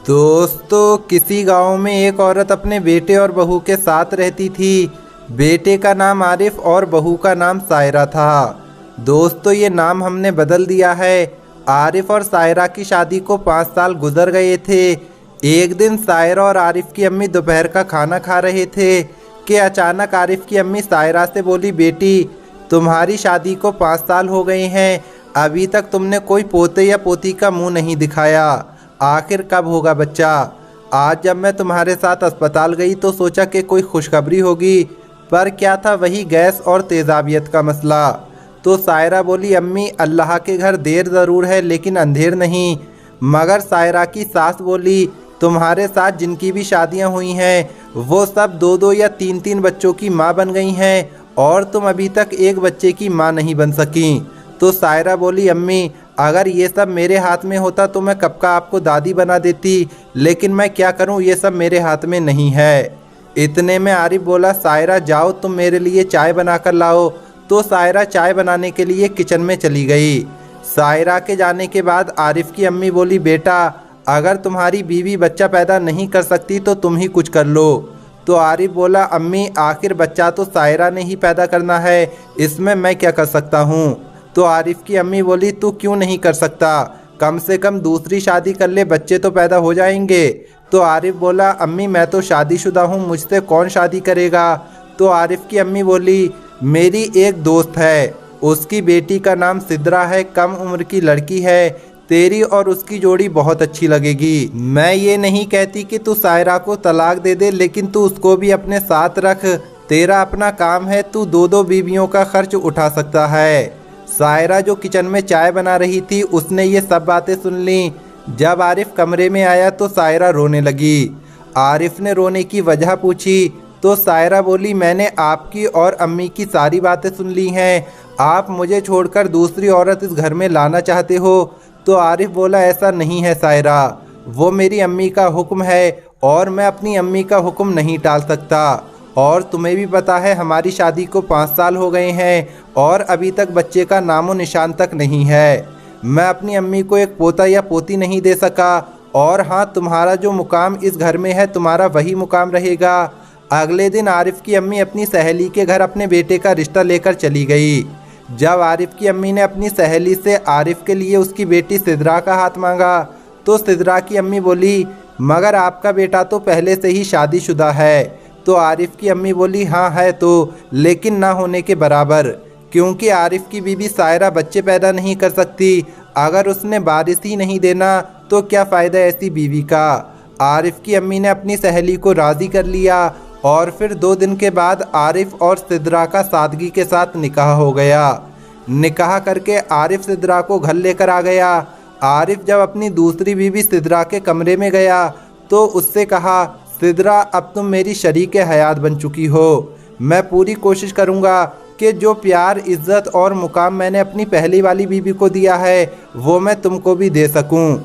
दोस्तों, किसी गांव में एक औरत अपने बेटे और बहू के साथ रहती थी। बेटे का नाम आरिफ और बहू का नाम सायरा था। दोस्तों, ये नाम हमने बदल दिया है। आरिफ और सायरा की शादी को 5 साल गुजर गए थे। एक दिन सायरा और आरिफ की अम्मी दोपहर का खाना खा रहे थे कि अचानक आरिफ की अम्मी सायरा से बोली, बेटी, तुम्हारी शादी को 5 साल हो गए हैं, अभी तक तुमने कोई पोते या पोती का मुंह नहीं दिखाया। आखिर कब होगा बच्चा? आज जब मैं तुम्हारे साथ अस्पताल गई तो सोचा कि कोई खुशखबरी होगी, पर क्या था, वही गैस और तेज़ाबियत का मसला। तो सायरा बोली, अम्मी, अल्लाह के घर देर ज़रूर है लेकिन अंधेर नहीं। मगर सायरा की सास बोली, तुम्हारे साथ जिनकी भी शादियां हुई हैं वो सब 2-2 या 3-3 बच्चों की माँ बन गई हैं और तुम अभी तक एक बच्चे की माँ नहीं बन सकी। तो सायरा बोली, अम्मी, अगर ये सब मेरे हाथ में होता तो मैं कब का आपको दादी बना देती, लेकिन मैं क्या करूं, ये सब मेरे हाथ में नहीं है। इतने में आरिफ बोला, सायरा, जाओ तुम मेरे लिए चाय बना कर लाओ। तो सायरा चाय बनाने के लिए किचन में चली गई। सायरा के जाने के बाद आरिफ की अम्मी बोली, बेटा, अगर तुम्हारी बीवी बच्चा पैदा नहीं कर सकती तो तुम ही कुछ कर लो। तो आरिफ बोला, अम्मी, आखिर बच्चा तो सायरा ने ही पैदा करना है, इसमें मैं क्या कर सकता हूँ। तो आरिफ की अम्मी बोली, तू क्यों नहीं कर सकता, कम से कम दूसरी शादी कर ले, बच्चे तो पैदा हो जाएंगे। तो आरिफ बोला, अम्मी, मैं तो शादीशुदा हूँ, मुझसे कौन शादी करेगा। तो आरिफ की अम्मी बोली, मेरी एक दोस्त है, उसकी बेटी का नाम सिद्रा है, कम उम्र की लड़की है, तेरी और उसकी जोड़ी बहुत अच्छी लगेगी। मैं ये नहीं कहती कि तू सायरा को तलाक दे दे, लेकिन तू उसको भी अपने साथ रख, तेरा अपना काम है, तू 2-2 बीवियों का खर्च उठा सकता है। सायरा जो किचन में चाय बना रही थी उसने ये सब बातें सुन ली। जब आरिफ कमरे में आया तो सायरा रोने लगी। आरिफ ने रोने की वजह पूछी तो सायरा बोली, मैंने आपकी और अम्मी की सारी बातें सुन ली हैं, आप मुझे छोड़कर दूसरी औरत इस घर में लाना चाहते हो। तो आरिफ बोला, ऐसा नहीं है सायरा, वो मेरी अम्मी का हुक्म है और मैं अपनी अम्मी का हुक्म नहीं टाल सकता। और तुम्हें भी पता है हमारी शादी को 5 साल हो गए हैं और अभी तक बच्चे का नामो निशान तक नहीं है। मैं अपनी अम्मी को एक पोता या पोती नहीं दे सका। और हाँ, तुम्हारा जो मुकाम इस घर में है तुम्हारा वही मुकाम रहेगा। अगले दिन आरिफ की अम्मी अपनी सहेली के घर अपने बेटे का रिश्ता लेकर चली गई। जब आरिफ की अम्मी ने अपनी सहेली से आरिफ के लिए उसकी बेटी सिद्रा का हाथ मांगा तो सिद्रा की अम्मी बोली, मगर आपका बेटा तो पहले से ही शादीशुदा है। तो आरिफ की अम्मी बोली, हाँ है तो, लेकिन ना होने के बराबर, क्योंकि आरिफ की बीवी सायरा बच्चे पैदा नहीं कर सकती। अगर उसने बारिश ही नहीं देना तो क्या फ़ायदा ऐसी बीवी का। आरिफ की अम्मी ने अपनी सहेली को राज़ी कर लिया और फिर 2 दिन के बाद आरिफ और सिद्रा का सादगी के साथ निकाह हो गया। निकाह करके आरिफ सिद्रा को घर लेकर आ गया। आरिफ जब अपनी दूसरी बीवी सिद्रा के कमरे में गया तो उससे कहा, सिद्रा, अब तुम मेरी शरीके हयात बन चुकी हो। मैं पूरी कोशिश करूँगा कि जो प्यार, इज़्ज़त और मुकाम मैंने अपनी पहली वाली बीवी को दिया है वो मैं तुमको भी दे सकूं।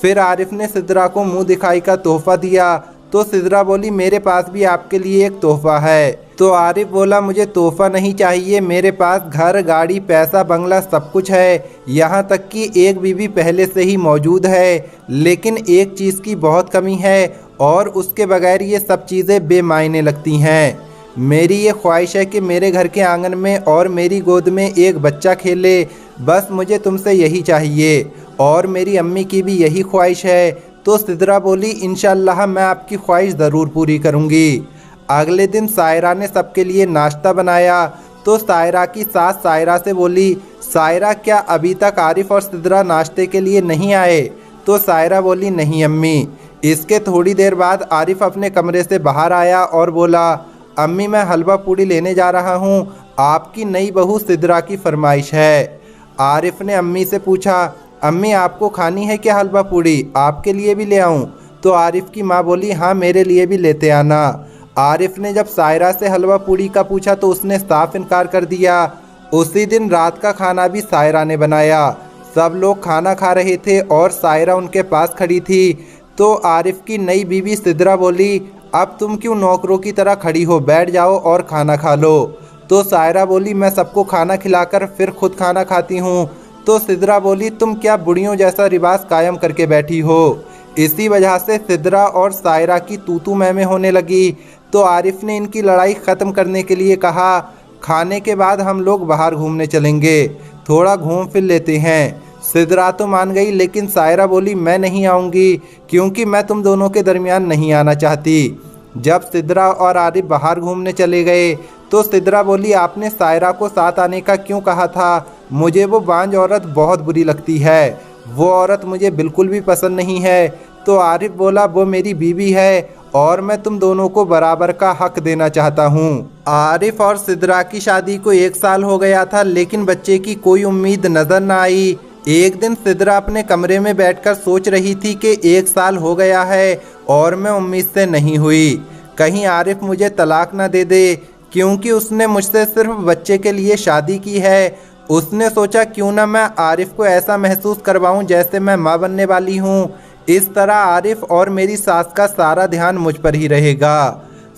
फिर आरिफ ने सिद्रा को मुंह दिखाई का तोहफ़ा दिया तो सिद्रा बोली, मेरे पास भी आपके लिए एक तोहफ़ा है। तो आरिफ बोला, मुझे तोहफ़ा नहीं चाहिए, मेरे पास घर, गाड़ी, पैसा, बंगला सब कुछ है, यहाँ तक कि एक बीवी पहले से ही मौजूद है, लेकिन एक चीज़ की बहुत कमी है और उसके बगैर ये सब चीज़ें बेमायने लगती हैं। मेरी ये ख्वाहिश है कि मेरे घर के आंगन में और मेरी गोद में एक बच्चा खेले, बस मुझे तुमसे यही चाहिए और मेरी अम्मी की भी यही ख्वाहिश है। तो सिद्रा बोली, इंशाअल्लाह मैं आपकी ख्वाहिश ज़रूर पूरी करूँगी। अगले दिन सायरा ने सबके लिए नाश्ता बनाया तो सायरा की सास सायरा से बोली, सायरा, क्या अभी तक आरिफ और सिद्रा नाश्ते के लिए नहीं आए। तो सायरा बोली, नहीं अम्मी। इसके थोड़ी देर बाद आरिफ अपने कमरे से बाहर आया और बोला, अम्मी, मैं हलवा पूड़ी लेने जा रहा हूँ, आपकी नई बहू सिद्रा की फरमाइश है। आरिफ ने अम्मी से पूछा, अम्मी, आपको खानी है क्या हलवा पूड़ी, आपके लिए भी ले आऊँ। तो आरिफ की माँ बोली, हाँ, मेरे लिए भी लेते आना। आरिफ ने जब सायरा से हलवा पूड़ी का पूछा तो उसने साफ इनकार कर दिया। उसी दिन रात का खाना भी सायरा ने बनाया। सब लोग खाना खा रहे थे और सायरा उनके पास खड़ी थी। तो आरिफ की नई बीवी सिद्रा बोली, अब तुम क्यों नौकरों की तरह खड़ी हो, बैठ जाओ और खाना खा लो। तो सायरा बोली, मैं सबको खाना खिलाकर फिर खुद खाना खाती हूँ। तो सिद्रा बोली, तुम क्या बुढ़ियों जैसा रिवाज कायम करके बैठी हो। इसी वजह से सिद्रा और सायरा की तू मैं होने लगी। तो आरिफ ने इनकी लड़ाई ख़त्म करने के लिए कहा, खाने के बाद हम लोग बाहर घूमने चलेंगे, थोड़ा घूम फिर लेते हैं। सिद्रा तो मान गई, लेकिन सायरा बोली मैं नहीं आऊँगी, क्योंकि मैं तुम दोनों के दरमियान नहीं आना चाहती। जब सिद्रा और आरिफ बाहर घूमने चले गए तो सिद्रा बोली, आपने सायरा को साथ आने का क्यों कहा था? मुझे वो बांझ औरत बहुत बुरी लगती है, वो औरत मुझे बिल्कुल भी पसंद नहीं है। तो आरिफ बोला, वो मेरी बीवी है और मैं तुम दोनों को बराबर का हक देना चाहता हूँ। आरिफ और सिद्रा की शादी को 1 साल हो गया था, लेकिन बच्चे की कोई उम्मीद नजर न आई। एक दिन सिद्रा अपने कमरे में बैठकर सोच रही थी कि 1 साल हो गया है और मैं उम्मीद से नहीं हुई, कहीं आरिफ मुझे तलाक ना दे दे, क्योंकि उसने मुझसे सिर्फ बच्चे के लिए शादी की है। उसने सोचा क्यों ना मैं आरिफ को ऐसा महसूस करवाऊं जैसे मैं माँ बनने वाली हूँ। इस तरह आरिफ और मेरी सास का सारा ध्यान मुझ पर ही रहेगा।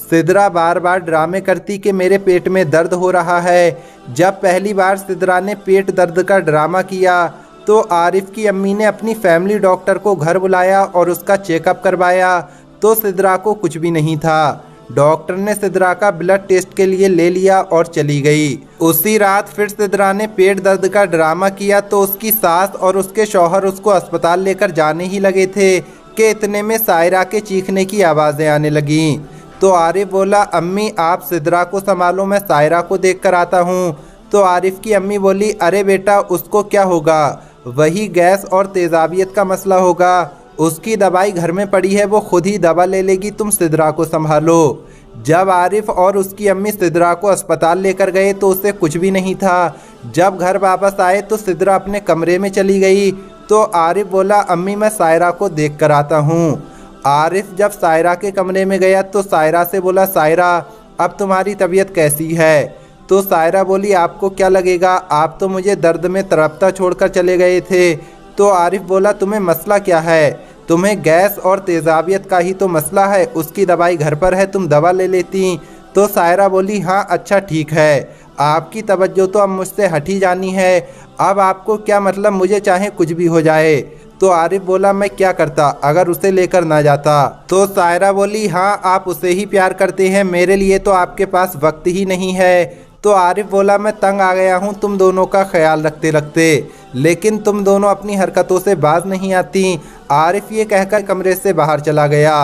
सिद्रा बार बार ड्रामे करती कि मेरे पेट में दर्द हो रहा है। जब पहली बार सिद्रा ने पेट दर्द का ड्रामा किया तो आरिफ की अम्मी ने अपनी फैमिली डॉक्टर को घर बुलाया और उसका चेकअप करवाया, तो सिद्रा को कुछ भी नहीं था। डॉक्टर ने सिद्रा का ब्लड टेस्ट के लिए ले लिया और चली गई। उसी रात फिर सिद्रा ने पेट दर्द का ड्रामा किया तो उसकी सास और उसके शौहर उसको अस्पताल लेकर जाने ही लगे थे कि इतने में सायरा के चीखने की आवाज़ें आने लगीं। तो आरिफ बोला, अम्मी आप सिद्रा को संभालो, मैं सायरा को देख कर आता हूँ। तो आरिफ की अम्मी बोली, अरे बेटा उसको क्या होगा, वही गैस और तेजाबियत का मसला होगा, उसकी दवाई घर में पड़ी है, वो खुद ही दवा ले लेगी, तुम सिद्रा को संभालो। जब आरिफ और उसकी अम्मी सिद्रा को अस्पताल लेकर गए तो उसे कुछ भी नहीं था। जब घर वापस आए तो सिद्रा अपने कमरे में चली गई। तो आरिफ बोला, अम्मी मैं सायरा को देख कर आता हूँ। आरिफ जब सायरा के कमरे में गया तो सायरा से बोला, सायरा अब तुम्हारी तबीयत कैसी है? तो सायरा बोली, आपको क्या लगेगा, आप तो मुझे दर्द में तड़पता छोड़कर चले गए थे। तो आरिफ बोला, तुम्हें मसला क्या है? तुम्हें गैस और तेजाबियत का ही तो मसला है, उसकी दवाई घर पर है, तुम दवा ले लेती। तो सायरा बोली, हाँ अच्छा ठीक है, आपकी तवज्जो तो अब मुझसे हटी जानी है, अब आपको क्या मतलब, मुझे चाहे कुछ भी हो जाए। तो आरिफ बोला, मैं क्या करता अगर उसे लेकर ना जाता। तो सायरा बोली, हाँ आप उसे ही प्यार करते हैं, मेरे लिए तो आपके पास वक्त ही नहीं है। तो आरिफ बोला, मैं तंग आ गया हूँ तुम दोनों का ख्याल रखते रखते, लेकिन तुम दोनों अपनी हरकतों से बाज नहीं आती। आरिफ ये कहकर कमरे से बाहर चला गया।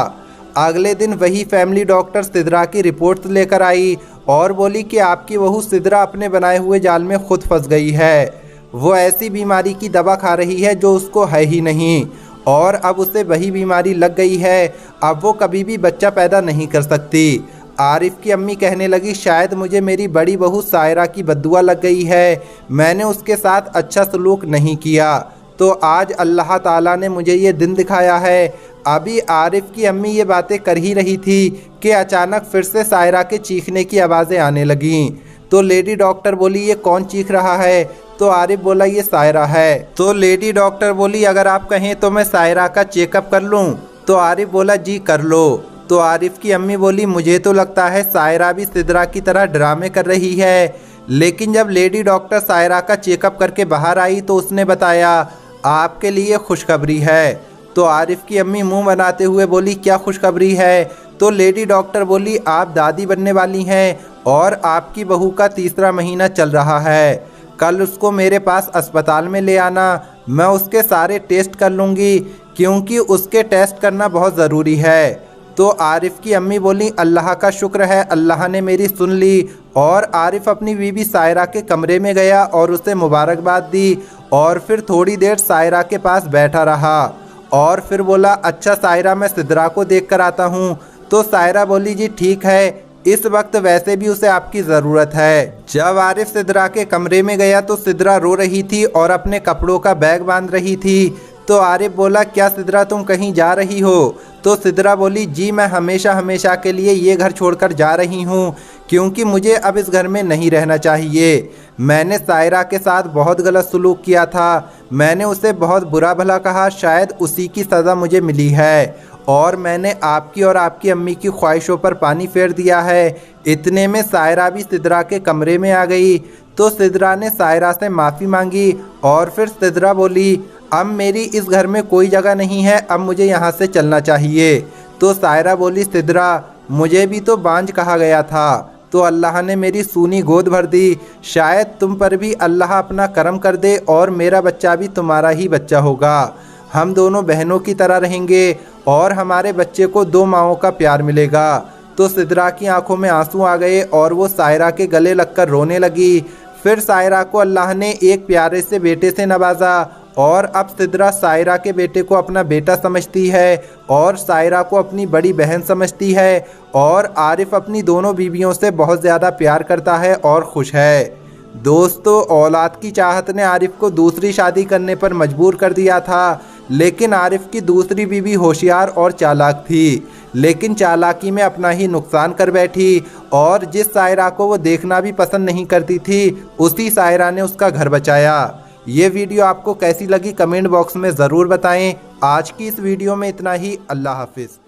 अगले दिन वही फैमिली डॉक्टर सिद्रा की रिपोर्ट्स लेकर आई और बोली कि आपकी बहू सिद्रा अपने बनाए हुए जाल में खुद फंस गई है। वो ऐसी बीमारी की दवा खा रही है जो उसको है ही नहीं, और अब उसे वही बीमारी लग गई है, अब वो कभी भी बच्चा पैदा नहीं कर सकती। आरिफ की अम्मी कहने लगी, शायद मुझे मेरी बड़ी बहू सायरा की बद्दुआ लग गई है, मैंने उसके साथ अच्छा सलूक नहीं किया, तो आज अल्लाह ताला ने मुझे ये दिन दिखाया है। अभी आरिफ की अम्मी ये बातें कर ही रही थी कि अचानक फिर से सायरा के चीखने की आवाज़ें आने लगीं। तो लेडी डॉक्टर बोली, ये कौन चीख रहा है? तो आरिफ बोला, ये सायरा है। तो लेडी डॉक्टर बोली, अगर आप कहें तो मैं सायरा का चेकअप कर लूँ? तो आरिफ बोला, जी कर लो। तो आरिफ की अम्मी बोली, मुझे तो लगता है सायरा भी सिद्रा की तरह ड्रामे कर रही है। लेकिन जब लेडी डॉक्टर सायरा का चेकअप करके बाहर आई तो उसने बताया, आपके लिए खुशखबरी है। तो आरिफ की अम्मी मुंह बनाते हुए बोली, क्या खुशखबरी है? तो लेडी डॉक्टर बोली, आप दादी बनने वाली हैं और आपकी बहू का 3रा महीना चल रहा है। कल उसको मेरे पास अस्पताल में ले आना, मैं उसके सारे टेस्ट कर लूँगी, क्योंकि उसके टेस्ट करना बहुत ज़रूरी है। तो आरिफ की अम्मी बोली, अल्लाह का शुक्र है, अल्लाह ने मेरी सुन ली। और आरिफ अपनी बीवी सायरा के कमरे में गया और उसे मुबारकबाद दी और फिर थोड़ी देर सायरा के पास बैठा रहा और फिर बोला, अच्छा सायरा मैं सिद्रा को देख कर आता हूँ। तो सायरा बोली, जी ठीक है, इस वक्त वैसे भी उसे आपकी ज़रूरत है। जब आरिफ सिद्रा के कमरे में गया तो सिद्रा रो रही थी और अपने कपड़ों का बैग बांध रही थी। तो आरिफ बोला, क्या सिद्रा तुम कहीं जा रही हो? तो सिद्रा बोली, जी मैं हमेशा हमेशा के लिए ये घर छोड़कर जा रही हूँ, क्योंकि मुझे अब इस घर में नहीं रहना चाहिए। मैंने सायरा के साथ बहुत गलत सलूक किया था, मैंने उसे बहुत बुरा भला कहा, शायद उसी की सज़ा मुझे मिली है, और मैंने आपकी और आपकी अम्मी की ख्वाहिशों पर पानी फेर दिया है। इतने में सायरा भी सिद्रा के कमरे में आ गई। तो सिद्रा ने सायरा से माफ़ी मांगी और फिर सिद्रा बोली, अब मेरी इस घर में कोई जगह नहीं है, अब मुझे यहाँ से चलना चाहिए। तो सायरा बोली, सिद्रा मुझे भी तो बांझ कहा गया था, तो अल्लाह ने मेरी सूनी गोद भर दी। शायद तुम पर भी अल्लाह अपना करम कर दे और मेरा बच्चा भी तुम्हारा ही बच्चा होगा। हम दोनों बहनों की तरह रहेंगे और हमारे बच्चे को 2 माओं का प्यार मिलेगा। तो सिद्रा की आंखों में आंसू आ गए और वो सायरा के गले लगकर रोने लगी। फिर सायरा को अल्लाह ने एक प्यारे से बेटे से नवाजा और अब सिद्रा सायरा के बेटे को अपना बेटा समझती है और सायरा को अपनी बड़ी बहन समझती है और आरिफ अपनी दोनों बीवियों से बहुत ज़्यादा प्यार करता है और खुश है। दोस्तों, औलाद की चाहत ने आरिफ को दूसरी शादी करने पर मजबूर कर दिया था, लेकिन आरिफ की दूसरी बीवी होशियार और चालाक थी, लेकिन चालाकी में अपना ही नुकसान कर बैठी और जिस सायरा को वो देखना भी पसंद नहीं करती थी, उसी सायरा ने उसका घर बचाया। ये वीडियो आपको कैसी लगी कमेंट बॉक्स में ज़रूर बताएं। आज की इस वीडियो में इतना ही। अल्लाह हाफिज़।